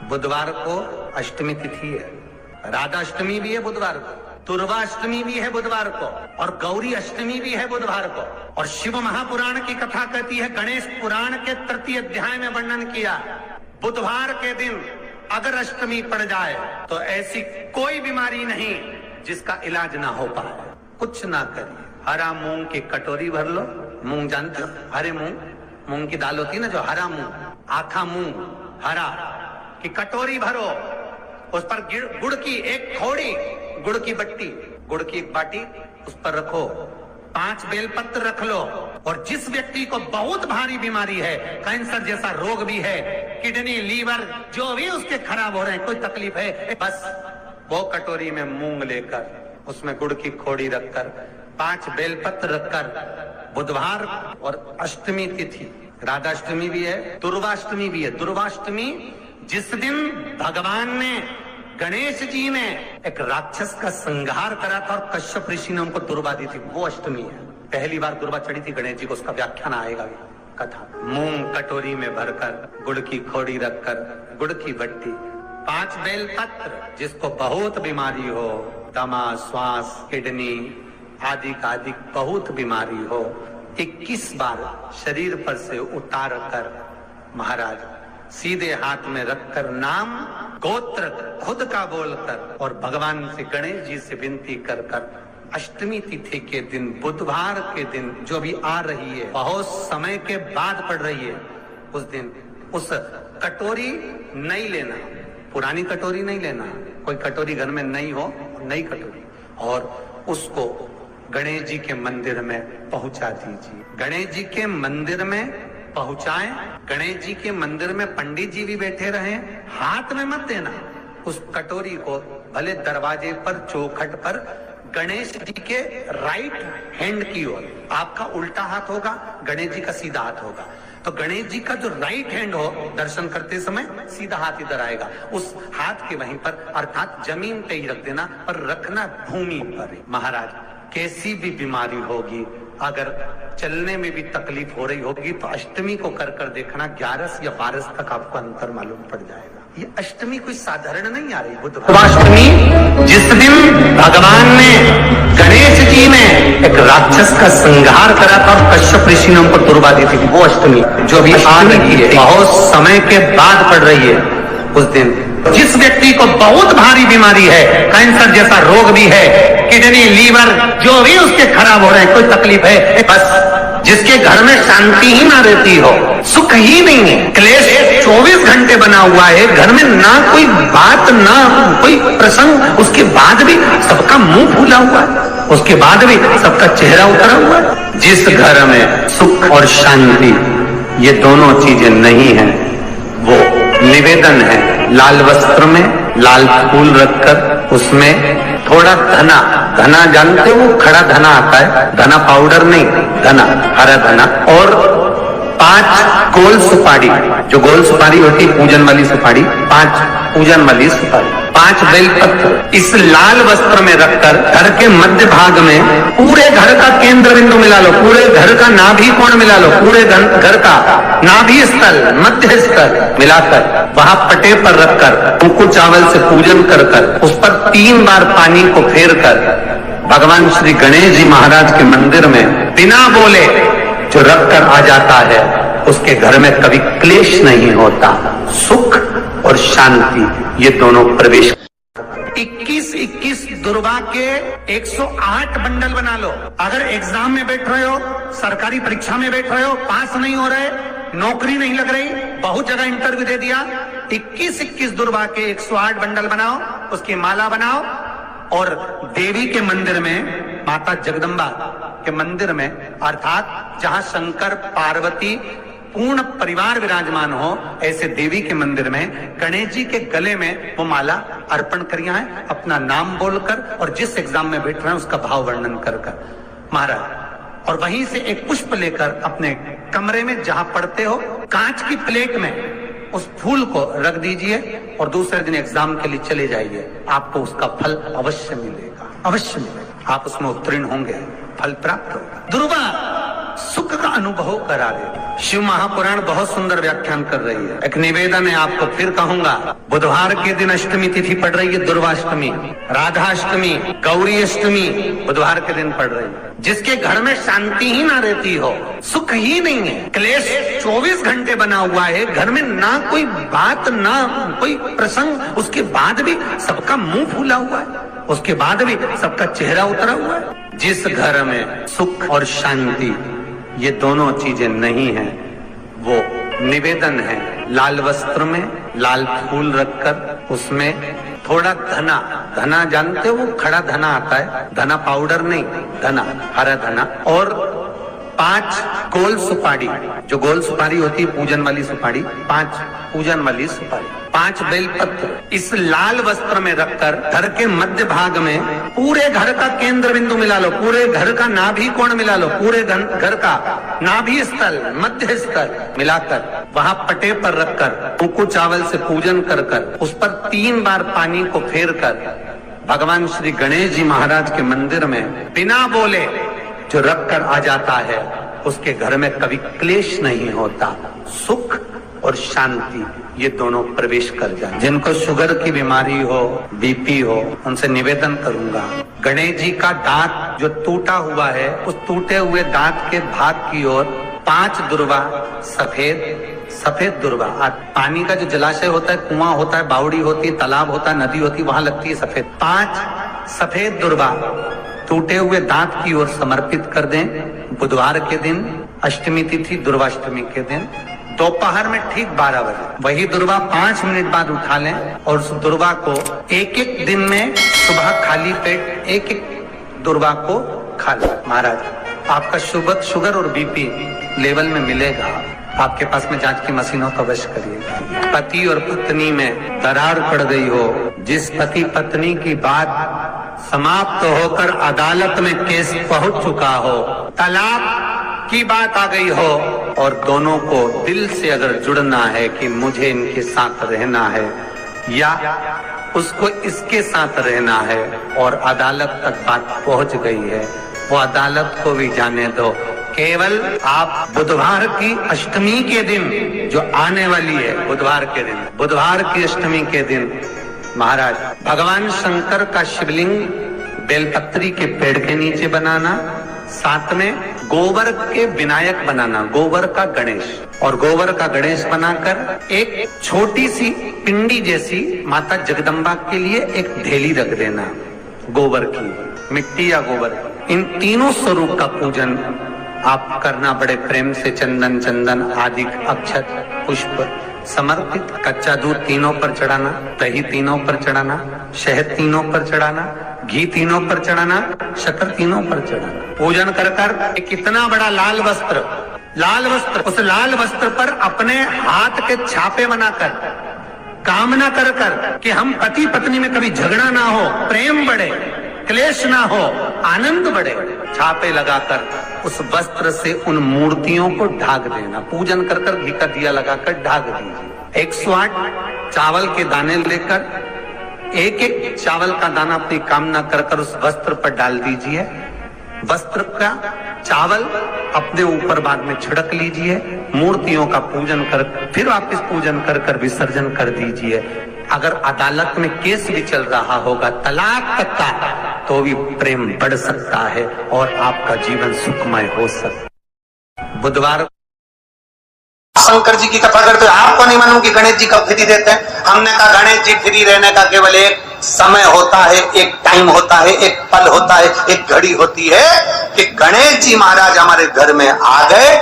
बुधवार को अष्टमी तिथि है, राधा अष्टमी भी है बुधवार को, दुर्गा अष्टमी भी है बुधवार को, और गौरी अष्टमी भी है बुधवार को। और शिव महापुराण की कथा कहती है, गणेश पुराण के तृतीय अध्याय में वर्णन किया, बुधवार के दिन अगर अष्टमी पड़ जाए तो ऐसी कोई बीमारी नहीं जिसका इलाज ना हो पाए। कुछ ना करिए, हरा मूंग की कटोरी भर लो, मूंग जानते हो, हरे मूंग की दाल होती है ना, जो हरा मूंग, आखा मूंग हरा की कटोरी भरो, उस पर गुड़ की एक थोड़ी गुड़ की बट्टी, गुड़ की एक बाटी उस पर रखो, 5 बेलपत्र रख लो, और जिस व्यक्ति को बहुत भारी बीमारी है, कैंसर जैसा रोग भी है, किडनी लीवर जो भी उसके खराब हो रहे हैं, कोई तकलीफ है, बस वो कटोरी में मूंग लेकर उसमें गुड़ की खोड़ी रखकर 5 बेलपत्र रखकर, बुधवार और अष्टमी तिथि, राधाष्टमी भी है, दुर्गाष्टमी भी है। दुर्गाष्टमी जिस दिन भगवान ने, गणेश जी ने एक राक्षस का संहार करा था और कश्यप ऋषि ने उनको दुर्गा दी थी, वो अष्टमी है। पहली बार दुर्गा चढ़ी थी गणेश जी को, उसका व्याख्यान आएगा कथा। मूंग कटोरी में भरकर, गुड़ की खोड़ी रखकर, गुड़ की भट्टी, 5 बेलपत्र, जिसको बहुत बीमारी हो, दमा, श्वास, किडनी आदि का आदि बहुत बीमारी हो, 21 बार शरीर पर से उतार कर महाराज सीधे हाथ में रखकर नाम गोत्र खुद का बोलकर और भगवान से, गणेश जी से विनती कर कर, अष्टमी तिथि के दिन, बुधवार के दिन जो भी आ रही है, बहुत समय के बाद पड़ रही है, उस दिन उस कटोरी नहीं लेना, पुरानी कटोरी नहीं लेना, कोई कटोरी घर में नहीं हो, नई कटोरी, और उसको गणेश जी के मंदिर में पहुंचा दीजिए। गणेश जी के मंदिर में पहुंचाएं, गणेश जी के मंदिर में पंडित जी भी बैठे रहे, हाथ में मत देना उस कटोरी को, भले दरवाजे पर, चौखट पर, गणेश जी के राइट हैंड की ओर, आपका उल्टा हाथ होगा, गणेश जी का सीधा हाथ होगा, तो गणेश जी का जो राइट हैंड हो, दर्शन करते समय सीधा हाथ इधर आएगा, उस हाथ के वहीं पर, अर्थात जमीन पे ही रख देना, पर रखना भूमि पर। महाराज कैसी भी बीमारी होगी, अगर चलने में भी तकलीफ हो रही होगी, तो अष्टमी को कर कर देखना, 11 या 12 तक आपको अंतर मालूम पड़ जाएगा। ये अष्टमी कोई साधारण नहीं आ रही, बुधवार अष्टमी जिस दिन भगवान ने, गणेश जी ने एक राक्षस का संहार करा था और कश्यप ऋषि ने उनको दुर्गा दी थी, वो अष्टमी जो भी आ रही है, बहुत समय के बाद पड़ रही है, उस दिन जिस व्यक्ति को बहुत भारी बीमारी है, कैंसर जैसा रोग भी है, किडनी लीवर जो भी उसके खराब हो रहे हैं, कोई तकलीफ है, बस जिसके घर में शांति ही ना रहती हो, सुख ही नहीं है, क्लेश 24 घंटे बना हुआ है, घर में ना कोई बात, ना कोई प्रसंग, उसके बाद भी सबका मुंह फूला हुआ है, उसके बाद भी सबका चेहरा उतरा हुआ है। जिस घर में सुख और शांति ये दोनों चीजें नहीं है, वो निवेदन है, लाल वस्त्र में लाल फूल रखकर उसमें थोड़ा धना जानते हो, खड़ा धना आता है, धना पाउडर नहीं, धना, हरा धना, और 5 गोल सुपारी, जो गोल सुपारी होती है पूजन वाली सुपारी, 5 पूजन वाली सुपारी, 5 बेलपत्र, इस लाल वस्त्र में रखकर घर के मध्य भाग में पूरे घर का केंद्र बिंदु मिला लो, पूरे घर का नाभि कोण मिला लो, पूरे घर का नाभि स्थल, मध्य स्थल मिलाकर वहां पटे पर रखकर कुंकु चावल से पूजन कर कर, उस पर 3 बार पानी को फेर कर भगवान श्री गणेश जी महाराज के मंदिर में बिना बोले जो रखकर आ जाता है, उसके घर में कभी क्लेश नहीं होता, सुख और शांति ये दोनों प्रवेश। 21 दुर्गा के 108 बंडल बना लो। अगर एग्जाम में बैठ रहे हो, सरकारी परीक्षा में बैठ रहे हो, पास नहीं हो रहे, नौकरी नहीं लग रही, बहुत जगह इंटरव्यू दे दिया, 21 दुर्गा के 108 बंडल बनाओ, उसकी माला बनाओ, और देवी के मंदिर में, माता जगदम्बा के मंदिर में, अर्थात जहां शंकर पार्वती पूर्ण परिवार विराजमान हो, ऐसे देवी के मंदिर में गणेश जी के गले में वो माला अर्पण करिया है, अपना नाम बोलकर, और जिस एग्जाम में बैठ रहे हैं उसका भाव वर्णन कर कर महाराज, और वहीं से एक पुष्प लेकर अपने कमरे में जहां पढ़ते हो, कांच की प्लेट में उस फूल को रख दीजिए, और दूसरे दिन एग्जाम के लिए चले जाइए, आपको उसका फल अवश्य मिलेगा, अवश्य मिलेगा, आप उसमें उत्तीर्ण होंगे, फल प्राप्त होगा। दुर्गा सुख का अनुभव करा दे। शिव महापुराण बहुत सुंदर व्याख्यान कर रही है। एक निवेदन है आपको, फिर कहूंगा, बुधवार के दिन अष्टमी तिथि पड़ रही है, दुर्वाष्टमी, राधाष्टमी, गौरी अष्टमी बुधवार के दिन पड़ रही है। जिसके घर में शांति ही ना रहती हो, सुख ही नहीं है, क्लेश 24 घंटे बना हुआ है, घर में ना कोई बात ना कोई प्रसंग, उसके बाद भी सबका मुंह फूला हुआ है, उसके बाद भी सबका चेहरा उतरा हुआ है। जिस घर में सुख और शांति ये दोनों चीजें नहीं है, वो निवेदन है लाल वस्त्र में लाल फूल रखकर उसमें थोड़ा धना, धना जानते हो, वो खड़ा धना आता है, धना पाउडर नहीं, धना, हरा धना, और 5 गोल सुपारी, जो गोल सुपारी होती है पूजन वाली सुपारी, 5 पूजन वाली सुपारी, 5 बेलपत्र इस लाल वस्त्र में रखकर घर के मध्य भाग में पूरे घर का केंद्र बिंदु मिला लो, पूरे घर का नाभि कोण मिला लो, पूरे घर का नाभि स्थल, मध्य स्थल मिलाकर वहां पटे पर रखकर कुकू चावल से पूजन कर कर उस पर 3 बार पानी को फेर कर भगवान श्री गणेश जी महाराज के मंदिर में बिना बोले जो रख कर आ जाता है, उसके घर में कभी क्लेश नहीं होता, सुख और शांति ये दोनों प्रवेश कर जाए। जिनको शुगर की बीमारी हो, बीपी हो, उनसे निवेदन करूंगा, गणेश जी का दांत जो टूटा हुआ है, उस टूटे हुए दांत के भाग की ओर 5 दुर्वा सफेद दुर्वा, पानी का जो जलाशय होता है, कुआं होता है, बावड़ी होती है, तालाब होता है, नदी होती है, वहां लगती है सफेद, 5 सफेद दुर्वा टूटे हुए दांत की ओर समर्पित कर दें। बुधवार के दिन अष्टमी तिथि दुर्वाष्टमी के दिन दोपहर में ठीक 12 बजे वही दुर्वा 5 मिनट बाद उठा लें और उस दुर्वा को एक दिन में सुबह खाली पेट एक दुर्वा को खा लें। महाराज आपका शुगर और बीपी लेवल में मिलेगा। आपके पास में जांच की मशीन हो तो अवश्य करिए। पति और पत्नी में दरार पड़ गई हो, जिस पति पत्नी की बात समाप्त होकर अदालत में केस पहुंच चुका हो, तलाक की बात आ गई हो और दोनों को दिल से अगर जुड़ना है कि मुझे इनके साथ रहना है या उसको इसके साथ रहना है और अदालत तक बात पहुंच गई है, वो अदालत को भी जाने दो। केवल आप बुधवार की अष्टमी के दिन जो आने वाली है, बुधवार के दिन, बुधवार की अष्टमी के दिन महाराज भगवान शंकर का शिवलिंग बेलपत्री के पेड़ के नीचे बनाना, साथ में गोबर के विनायक बनाना, गोबर का गणेश, और गोबर का गणेश बनाकर एक छोटी सी पिंडी जैसी माता जगदम्बा के लिए एक ढेली रख देना, गोबर की, मिट्टी या गोबर। इन तीनों स्वरूप का पूजन आप करना बड़े प्रेम से, चंदन आदि अक्षत पुष्प समर्पित, कच्चा दूध तीनों पर चढ़ाना, दही तीनों पर चढ़ाना, शहद तीनों पर चढ़ाना, घी तीनों पर चढ़ाना, शक्कर तीनों पर चढ़ाना। पूजन कर कर एक इतना बड़ा लाल वस्त्र, उस लाल वस्त्र पर अपने हाथ के छापे बनाकर कामना कर कर कि हम पति पत्नी में कभी झगड़ा ना हो, प्रेम बढ़े, क्लेश ना हो, आनंद बढ़े, छापे लगाकर उस वस्त्र से उन मूर्तियों को ढाक देना। पूजन कर कर घी का दिया लगाकर ढाक दीजिए। 108 चावल के दाने लेकर एक चावल का दाना अपनी कामना कर कर उस वस्त्र पर डाल दीजिए। वस्त्र का चावल अपने ऊपर बाद में छिड़क लीजिए, मूर्तियों का पूजन कर फिर वापस पूजन कर कर विसर्जन कर दीजिए। अगर अदालत में केस भी चल रहा होगा तलाक तक का, तो भी प्रेम बढ़ सकता है और आपका जीवन सुखमय हो सकता है। बुधवार शंकर जी की कथा करते, आपको नहीं मालूम कि गणेश जी कब फ्री देते हैं। हमने कहा गणेश जी फ्री रहने का केवल एक समय होता है, एक टाइम होता है, एक पल होता है, एक घड़ी होती है कि गणेश जी महाराज हमारे घर में आ गए।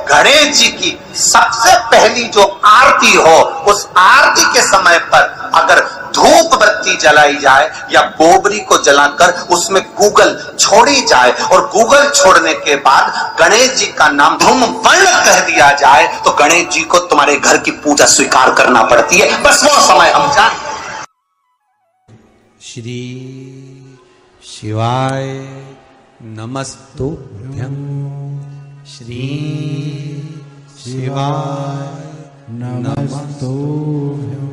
गणेश जी की सबसे पहली जो आरती हो, उस आरती के समय पर अगर धूप बत्ती जलाई जाए या गोबरी को जलाकर उसमें गूगल छोड़ी जाए और गूगल छोड़ने के बाद गणेश जी का नाम धूम वर्ण कह दिया जाए, तो गणेश जी को तुम्हारे घर की पूजा स्वीकार करना पड़ती है। बस वो समय हम जानते। श्री शिवाय नमस्तुभ्यं। श्री शिवाय नमस्तुभ्यं।